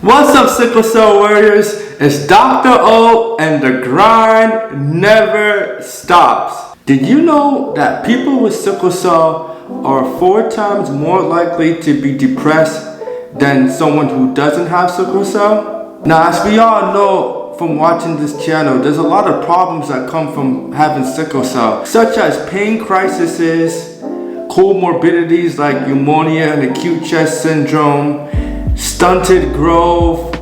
What's up, Sickle Cell Warriors? It's Dr.O and the grind never stops. Did you know that people with sickle cell are 4 times more likely to be depressed than someone who doesn't have sickle cell? Now, as we all know from watching this channel, there's a lot of problems that come from having sickle cell, such as pain crises, comorbidities like pneumonia and acute chest syndrome, stunted growth.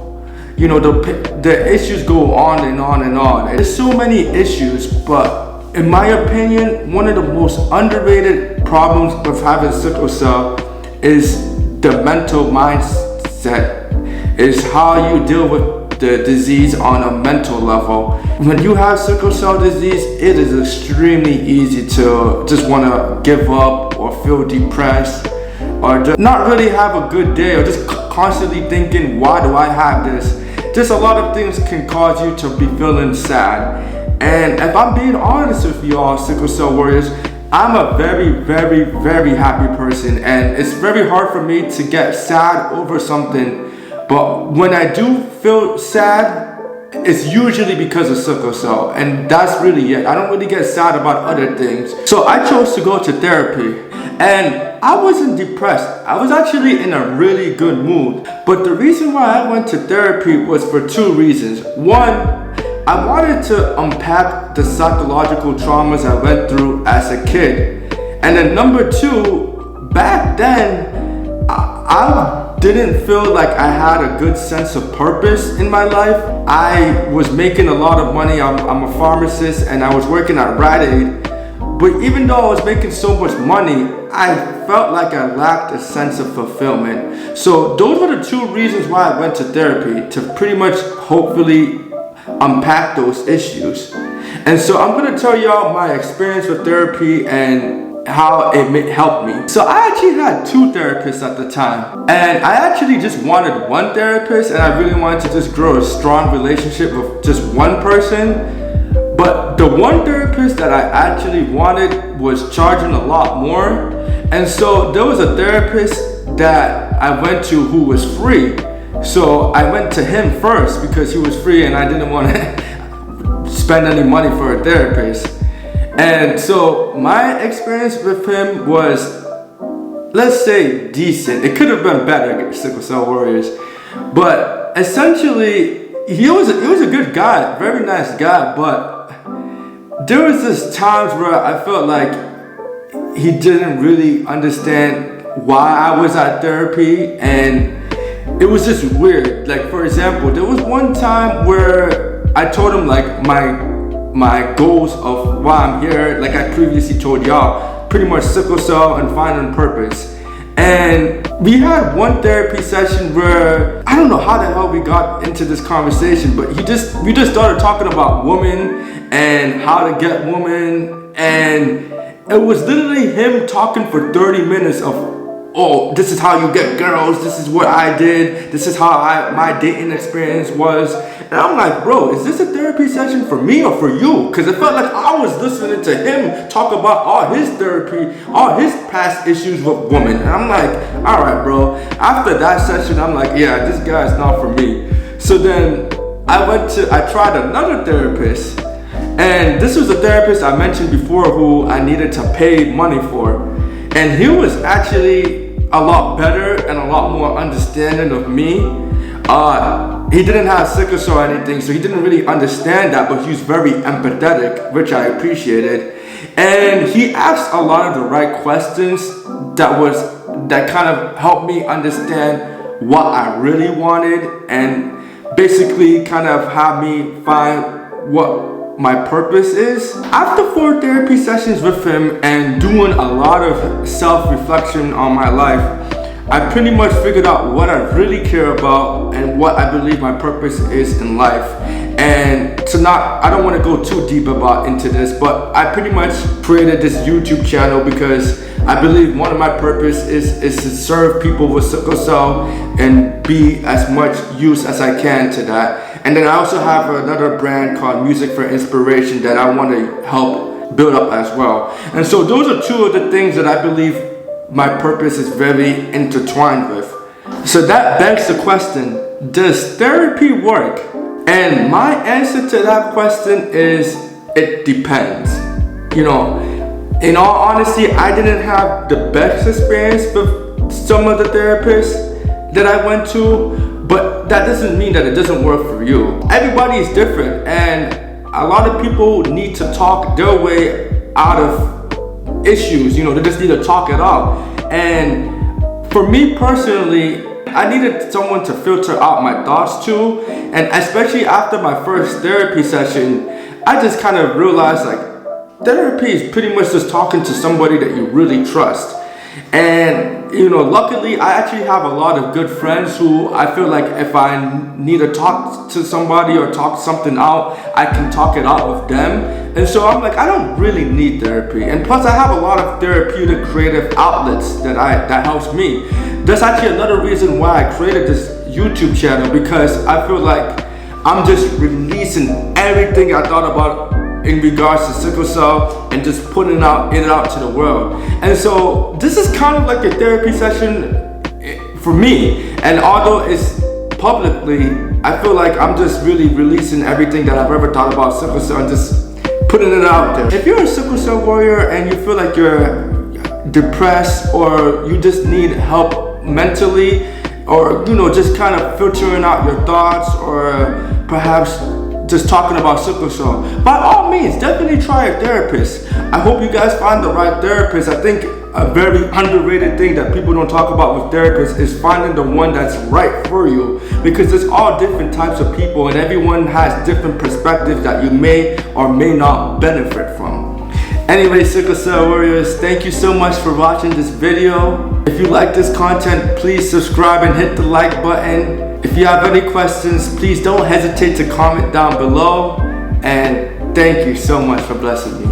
You know, the issues go on and on and on. There's so many issues, but in my opinion, one of the most underrated problems with having sickle cell is the mental mindset, is how you deal with the disease on a mental level. When you have sickle cell disease, it is extremely easy to just want to give up or feel depressed or just not really have a good day, or just constantly thinking, why do I have this? Just a lot of things can cause you to be feeling sad. And if I'm being honest with you all, sickle cell warriors, I'm a very happy person, and it's very hard for me to get sad over something. But when I do feel sad, it's usually because of sickle cell, and that's really it. I don't really get sad about other things. So I chose to go to therapy, and I wasn't depressed. I was actually in a really good mood. But the reason why I went to therapy was for 2 reasons. One, I wanted to unpack the psychological traumas I went through as a kid. And then number 2, back then, I didn't feel like I had a good sense of purpose in my life. I was making a lot of money. I'm a pharmacist, and I was working at Rite Aid. But even though I was making so much money, I felt like I lacked a sense of fulfillment. So those were the 2 reasons why I went to therapy, to pretty much hopefully unpack those issues. And so I'm gonna tell y'all my experience with therapy and how it helped me. So I actually had 2 therapists at the time, and I actually just wanted one therapist, and I really wanted to just grow a strong relationship with just one person. But the one therapist that I actually wanted was charging a lot more. And so there was a therapist that I went to who was free. So I went to him first because he was free, and I didn't want to spend any money for a therapist. And so my experience with him was, let's say, decent. It could have been better, Sickle Cell Warriors. But essentially, he was a good guy, very nice guy, but there was this times where I felt like he didn't really understand why I was at therapy, and it was just weird. Like, for example, there was one time where I told him like my goals of why I'm here, like I previously told y'all, pretty much sickle cell and finding purpose. And we had one therapy session where I don't know how the hell we got into this conversation, but we just started talking about women and how to get women, and it was literally him talking for 30 minutes of, oh, this is how you get girls, this is what I did, this is how my dating experience was. And I'm like, bro, is this a therapy session for me or for you? Because it felt like I was listening to him talk about all his therapy, all his past issues with women. And I'm like, all right, bro. After that session, I'm like, yeah, this guy's not for me. So then I tried another therapist. And this was a therapist I mentioned before who I needed to pay money for. And he was actually a lot better and a lot more understanding of me. He didn't have sickle cell or anything, so he didn't really understand that, but he was very empathetic, which I appreciated. And he asked a lot of the right questions that kind of helped me understand what I really wanted, and basically kind of have me find what my purpose is. After 4 therapy sessions with him and doing a lot of self-reflection on my life, I pretty much figured out what I really care about and what I believe my purpose is in life. And I don't want to go too deep into this, but I pretty much created this YouTube channel because I believe one of my purpose is to serve people with sickle cell and be as much use as I can to that. And then I also have another brand called Music for Inspiration that I want to help build up as well. And so those are 2 of the things that I believe my purpose is very intertwined with. So that begs the question, does therapy work? And my answer to that question is, it depends. You know, in all honesty, I didn't have the best experience with some of the therapists that I went to, but that doesn't mean that it doesn't work for you. Everybody is different, and a lot of people need to talk their way out of issues. You know, they just need to talk it out. And for me personally, I needed someone to filter out my thoughts to, and especially after my first therapy session, I just kind of realized like therapy is pretty much just talking to somebody that you really trust. And you know, luckily I actually have a lot of good friends who I feel like if I need to talk to somebody or talk something out, I can talk it out with them. And so I'm like, I don't really need therapy. And plus I have a lot of therapeutic creative outlets that helps me. That's actually another reason why I created this YouTube channel, because I feel like I'm just releasing everything I thought about in regards to sickle cell and just putting it out to the world. And so this is kind of like a therapy session for me. And although it's publicly, I feel like I'm just really releasing everything that I've ever thought about sickle cell and just putting it out there. If you're a sickle cell warrior and you feel like you're depressed or you just need help mentally, or you know, just kind of filtering out your thoughts, or perhaps just talking about sickle cell, by all means, definitely try a therapist. I hope you guys find the right therapist. I think a very underrated thing that people don't talk about with therapists is finding the one that's right for you, because there's all different types of people and everyone has different perspectives that you may or may not benefit from. Anyway, sickle cell warriors, thank you so much for watching this video. If you like this content, please subscribe and hit the like button. If you have any questions, please don't hesitate to comment down below. And thank you so much for blessing me.